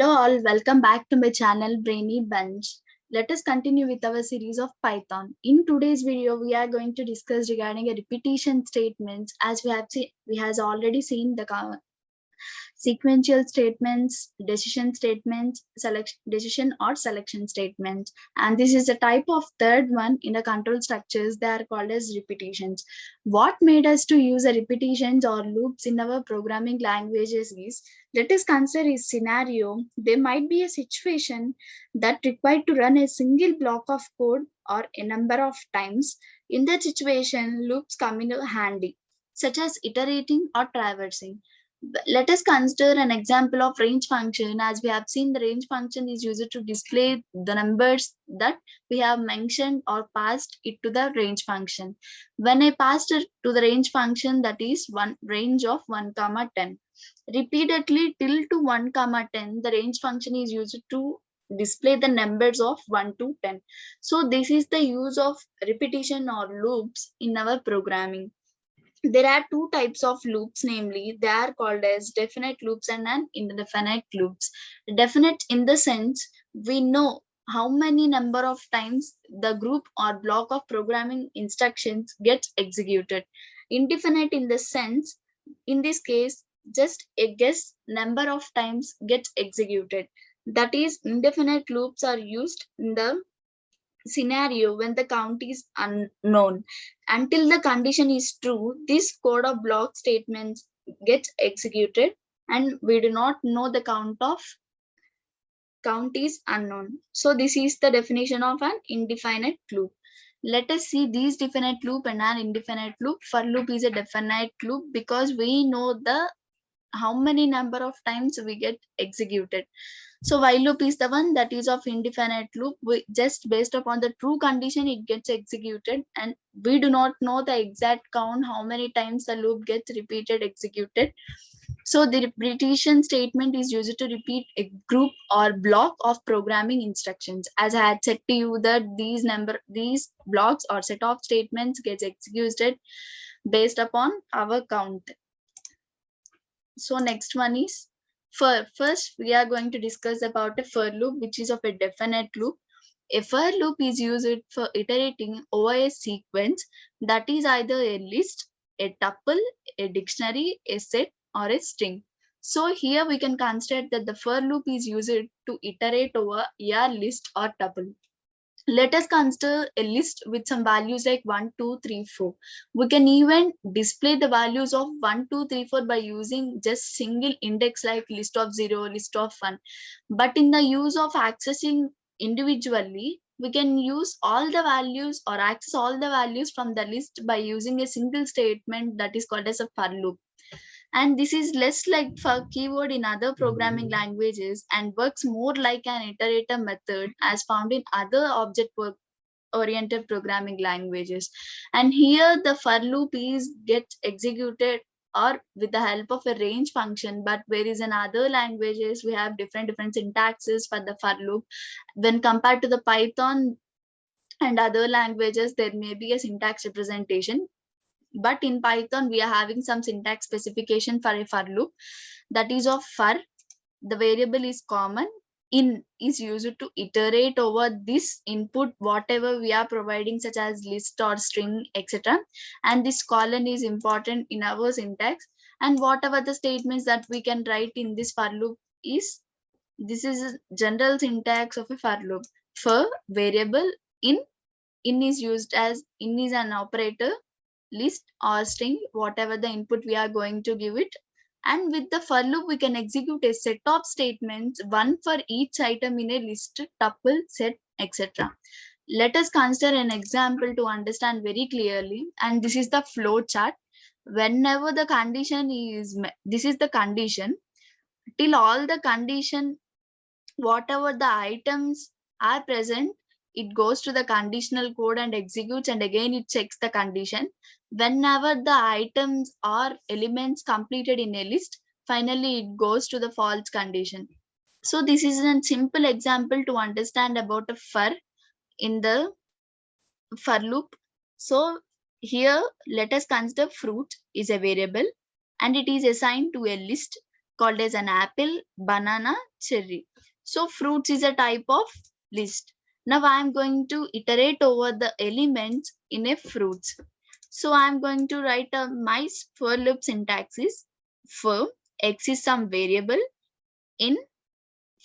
Hello all, welcome back to my channel Brainy Bunch. Let us continue with our series of Python. In today's video, we are going to discuss regarding a repetition statements as we has already seen the sequential statements, decision statements, decision or selection statements. And this is a type of third one in the control structures. They are called as repetitions. What made us to use a repetitions or loops in our programming languages is, let us consider a scenario. There might be a situation that required to run a single block of code or a number of times. In that situation, loops come in handy, such as iterating or traversing. Let us consider an example of range function. As we have seen, the range function is used to display the numbers that we have mentioned or passed it to the range function. When I passed it to the range function, that is one range of 1 comma 10 repeatedly till to 1 comma 10, the range function is used to display the numbers of 1 to 10. So this is the use of repetition or loops in our programming. There are two types of loops, namely they are called as definite loops and an indefinite loops. Definite in the sense we know how many number of times the group or block of programming instructions gets executed. Indefinite in the sense, in this case, just a guess number of times gets executed. That is, indefinite loops are used in the scenario when the count is unknown. Until the condition is true, this code of block statements gets executed and we do not know the count is unknown. So this is the definition of an indefinite loop. Let us see these definite loop and an indefinite loop. For loop is a definite loop because we know the how many number of times we get executed. So while loop is the one that is of indefinite loop. We just based upon the true condition it gets executed, and we do not know the exact count how many times the loop gets repeated executed. So the repetition statement is used to repeat a group or block of programming instructions. As I had said to you that these blocks or set of statements gets executed based upon our count. So next one is for first we are going to discuss about a for loop, which is of a definite loop. A for loop is used for iterating over a sequence that is either a list, a tuple, a dictionary, a set, or a string. So here we can consider that the for loop is used to iterate over a list or tuple. Let us consider a list with some values like 1, 2, 3, 4. We can even display the values of 1, 2, 3, 4 by using just single index like list of 0, list of 1. But in the use of accessing individually, we can use all the values or access all the values from the list by using a single statement that is called as a for loop. And this is less like for keyword in other programming languages and works more like an iterator method as found in other object oriented programming languages. And here the for loop is get executed or with the help of a range function, but whereas in other languages we have different syntaxes for the for loop. When compared to the Python and other languages, there may be a syntax representation, but in Python we are having some syntax specification for a for loop that is of for. The variable is common. In is used to iterate over this input whatever we are providing, such as list or string, etc. And this colon is important in our syntax. And whatever the statements that we can write in this for loop is, this is a general syntax of a for loop. For variable, in is used as, in is an operator, list or string, whatever the input we are going to give it. And with the for loop we can execute a set of statements, one for each item in a list, tuple, set, etc. Let us consider an example to understand very clearly, and this is the flow chart. Whenever the condition is this is the condition, till all the condition whatever the items are present, it goes to the conditional code and executes, and again it checks the condition. Whenever the items or elements completed in a list, finally it goes to the false condition. So this is a simple example to understand about a for in the for loop. So here let us consider fruit is a variable and it is assigned to a list called as an apple, banana, cherry. So fruits is a type of list. Now I am going to iterate over the elements in a fruits. So I am going to write my for loop syntax is for x is some variable in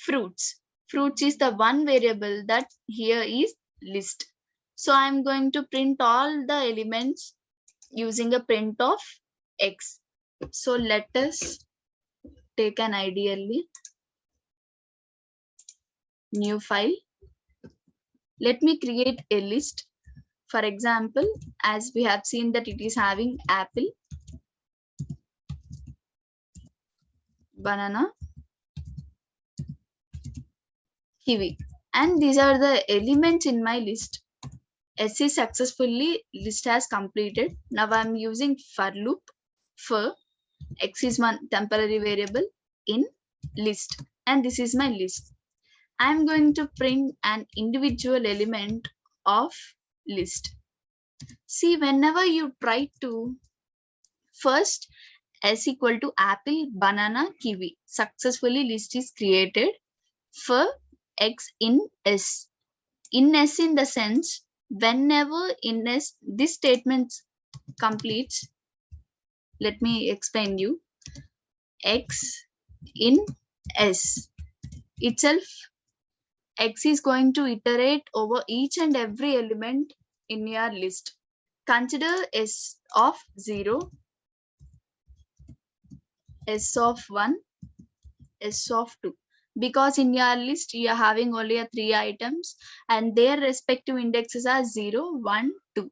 fruits. Fruits is the one variable that here is list. So I am going to print all the elements using a print of x. So let us take an ideally new file. Let me create a list. For example, as we have seen that it is having apple, banana, kiwi, and these are the elements in my list. S is successfully list has completed. Now I'm using for loop for x is one temporary variable in list, and this is my list. I'm going to print an individual element of list. See, whenever you try to first s equal to apple, banana, kiwi, successfully list is created for x in s. In s in the sense, whenever in s this statement completes, let me explain you. X in s itself, x is going to iterate over each and every element in your list. Consider s of 0, s of 1, s of 2, because in your list you are having only a 3 items and their respective indexes are 0, 1, 2.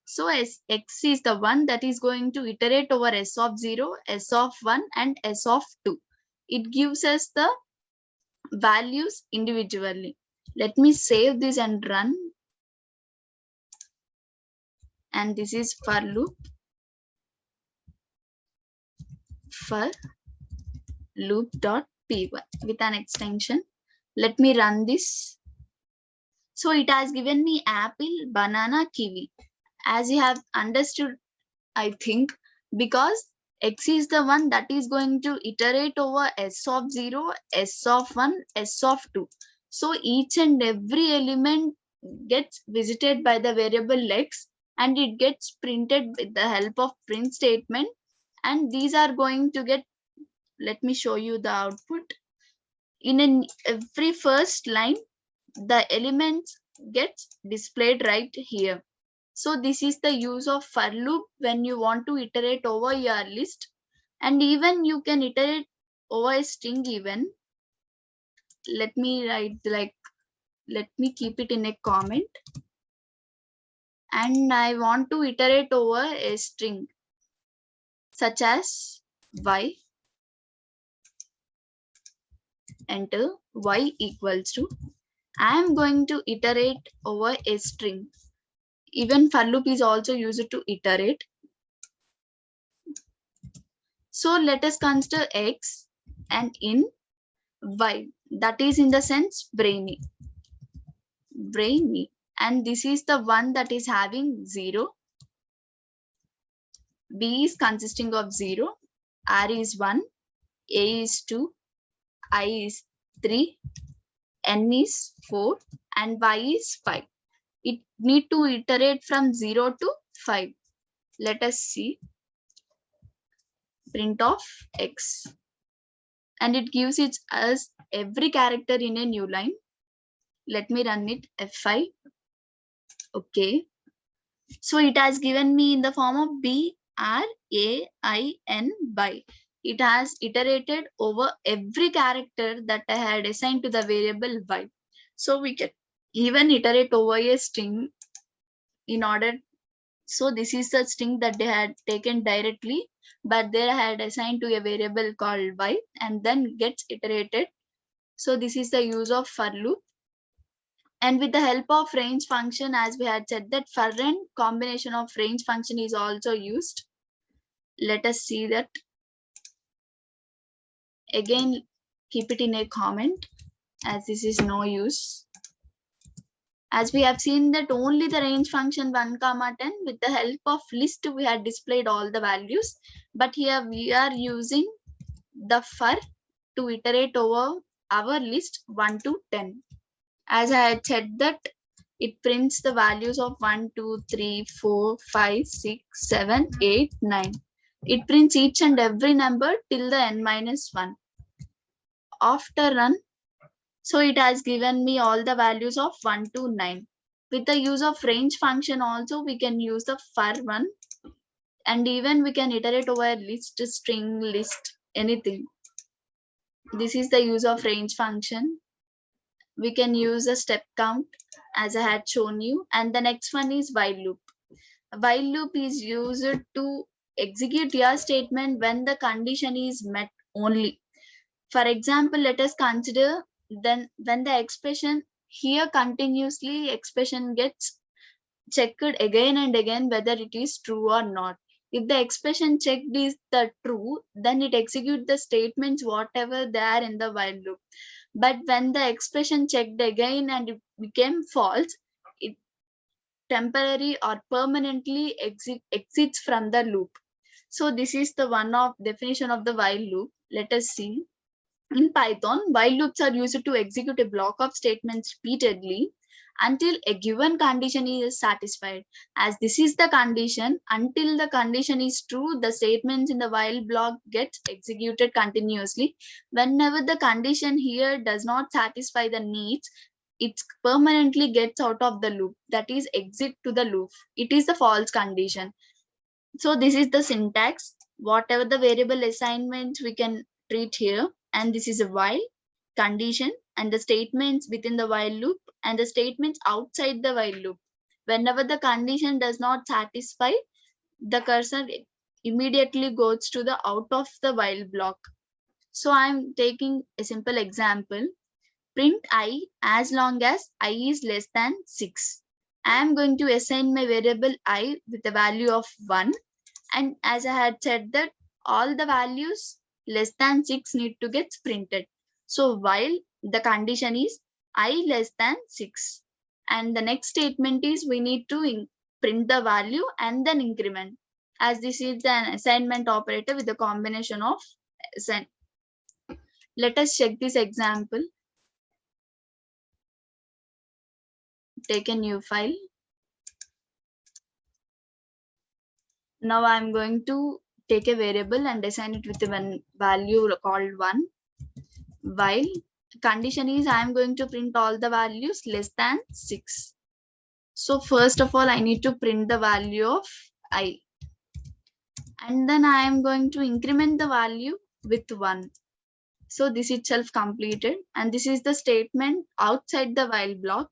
So x is the one that is going to iterate over s of 0, s of 1 and s of 2. It gives us the values individually. Let me save this and run. And this is for loop, for loop.py with an extension. Let me run this. So it has given me apple, banana, kiwi. As you have understood, I think, because x is the one that is going to iterate over s of 0, s of 1, s of 2. So each and every element gets visited by the variable x and it gets printed with the help of print statement, and these are going to get, let me show you the output. In every first line, the elements gets displayed right here. So this is the use of for loop when you want to iterate over your list, and even you can iterate over a string even. Let me write like, let me keep it in a comment, and I want to iterate over a string such as y, enter y equals to, I am going to iterate over a string. Even for loop is also used to iterate. So let us consider x and in y, that is in the sense brainy, and this is the one that is having 0, b is consisting of 0, r is 1, a is 2, I is 3, n is 4, and y is 5. It need to iterate from 0 to 5. Let us see print of x, and it gives it as every character in a new line. Let me run it f5. Okay, so it has given me in the form of b r a I n by. It has iterated over every character that I had assigned to the variable y. So we can even iterate over a string in order. So this is the string that they had taken directly, but they had assigned to a variable called y and then gets iterated. So this is the use of for loop. And with the help of range function, as we had said that for and combination of range function is also used. Let us see that. Again, keep it in a comment as this is no use. As we have seen that only the range function 1, 10 with the help of list we had displayed all the values, but here we are using the for to iterate over our list 1 to 10. As I had said that it prints the values of 1, 2, 3, 4, 5, 6, 7, 8, 9. It prints each and every number till the n minus 1. After run, so it has given me all the values of 1 to 9. With the use of range function also, we can use the for one, and even we can iterate over list, string, list, anything. This is the use of range function. We can use a step count as I had shown you. And the next one is while loop. While loop is used to execute your statement when the condition is met only. For example, let us consider then when the expression here continuously expression gets checked again and again whether it is true or not. If the expression checked is the true, then it executes the statements whatever they are in the while loop. But when the expression checked again and it became false, it temporarily or permanently exits from the loop. So this is the one of definition of the while loop. Let us see. In Python, while loops are used to execute a block of statements repeatedly until a given condition is satisfied. As this is the condition, until the condition is true, the statements in the while block get executed continuously. Whenever the condition here does not satisfy the needs, it permanently gets out of the loop, that is exit to the loop. It is the false condition. So this is the syntax. Whatever the variable assignments we can treat here, and this is a while condition and the statements within the while loop and the statements outside the while loop. Whenever the condition does not satisfy, the cursor immediately goes to the out of the while block. So I'm taking a simple example. Print I as long as I is less than 6. I am going to assign my variable I with the value of 1. And as I had said that all the values less than 6 need to get printed. So while the condition is I less than 6. And the next statement is we need to print the value and then increment. As this is an assignment operator with a combination of assign. Let us check this example. Take a new file. Now I'm going to take a variable and assign it with one value called 1. While condition is I'm going to print all the values less than 6. So first of all, I need to print the value of I. And then I am going to increment the value with 1. So this itself completed. And this is the statement outside the while block.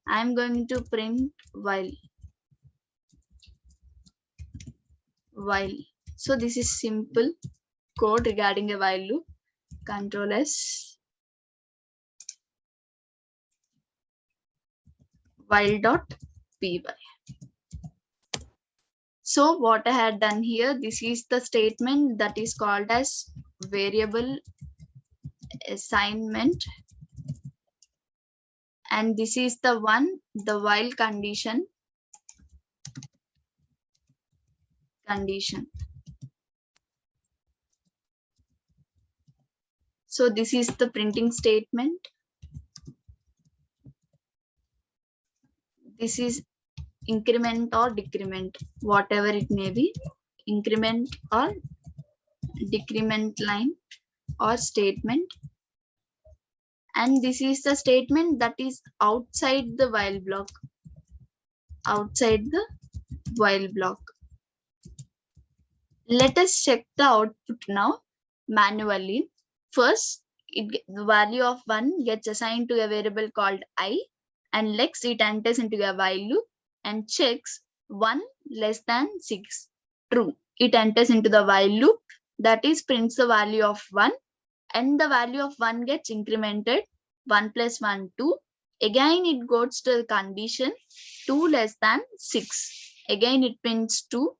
I am going to print while. So this is simple code regarding a while loop. Control S. While.py. So what I had done here, this is the statement that is called as variable assignment. And this is the one, the while condition. So this is the printing statement. This is increment or decrement, whatever it may be, increment or decrement line or statement. And this is the statement that is outside the while block. Let us check the output now manually. First, the value of 1 gets assigned to a variable called I, and next it enters into a while loop and checks 1 less than 6. True. It enters into the while loop, that is prints the value of 1, and the value of 1 gets incremented. 1 plus 1, 2. Again it goes to the condition 2 less than 6. Again it prints 2.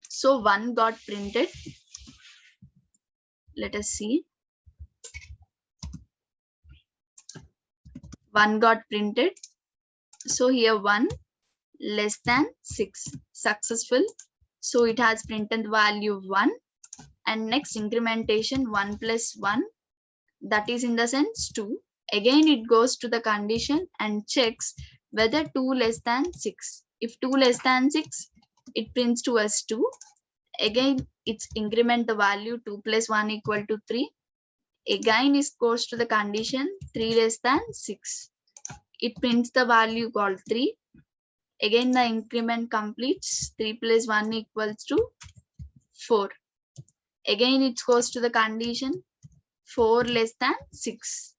So 1 got printed. Let us see. 1 got printed. So here 1 less than 6. Successful. So it has printed the value 1. And next incrementation 1 plus 1 that is in the sense 2. Again it goes to the condition and checks whether 2 less than 6. If 2 less than 6, it prints to us 2. Again it's increment the value 2 plus 1 equal to 3. Again it goes to the condition 3 less than 6. It prints the value called 3. Again the increment completes 3 plus 1 equals to 4. Again it goes to the condition 4 less than 6.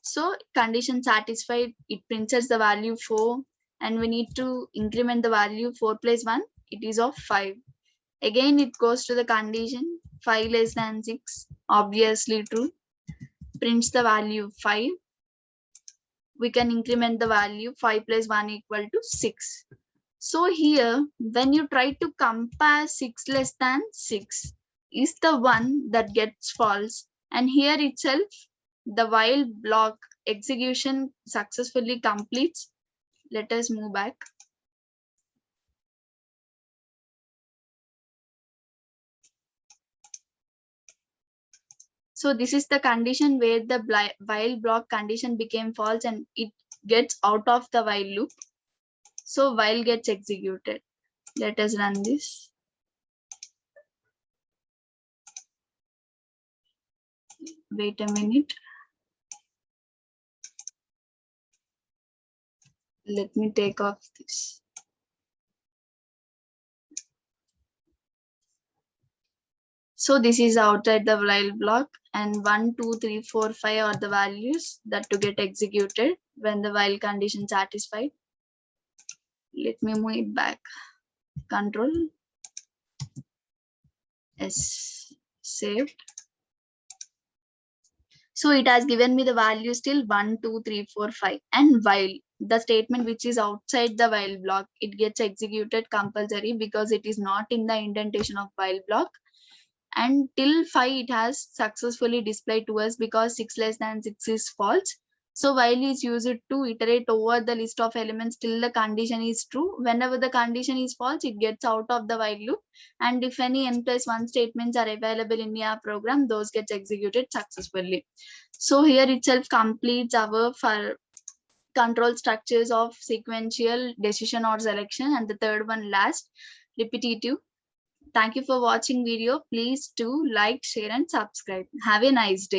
So condition satisfied, it prints us the value 4, and we need to increment the value 4 plus 1, it is of 5. Again it goes to the condition 5 less than 6, obviously true, prints the value 5. We can increment the value 5 plus 1 equal to 6. So here when you try to compare 6 less than 6 is the one that gets false, and here itself the while block execution successfully completes. Let us move back. So this is the condition where the while block condition became false and it gets out of the while loop. So while gets executed. Let us run this. Wait a minute. Let me take off this. So this is outside the while block, and 1, 2, 3, 4, 5 are the values that to get executed when the while condition satisfied. Let me move it back. Control S, saved. So it has given me the value still 1, 2, 3, 4, 5, and while the statement which is outside the while block, it gets executed compulsory because it is not in the indentation of while block. And till 5 it has successfully displayed to us because 6 less than 6 is false. So while is used to iterate over the list of elements till the condition is true. Whenever the condition is false, it gets out of the while loop, and if any n plus 1 statements are available in your program, those gets executed successfully. So here itself completes our for control structures of sequential, decision or selection, and the third one last, repetitive. Thank you for watching video. Please do like, share and subscribe. Have a nice day.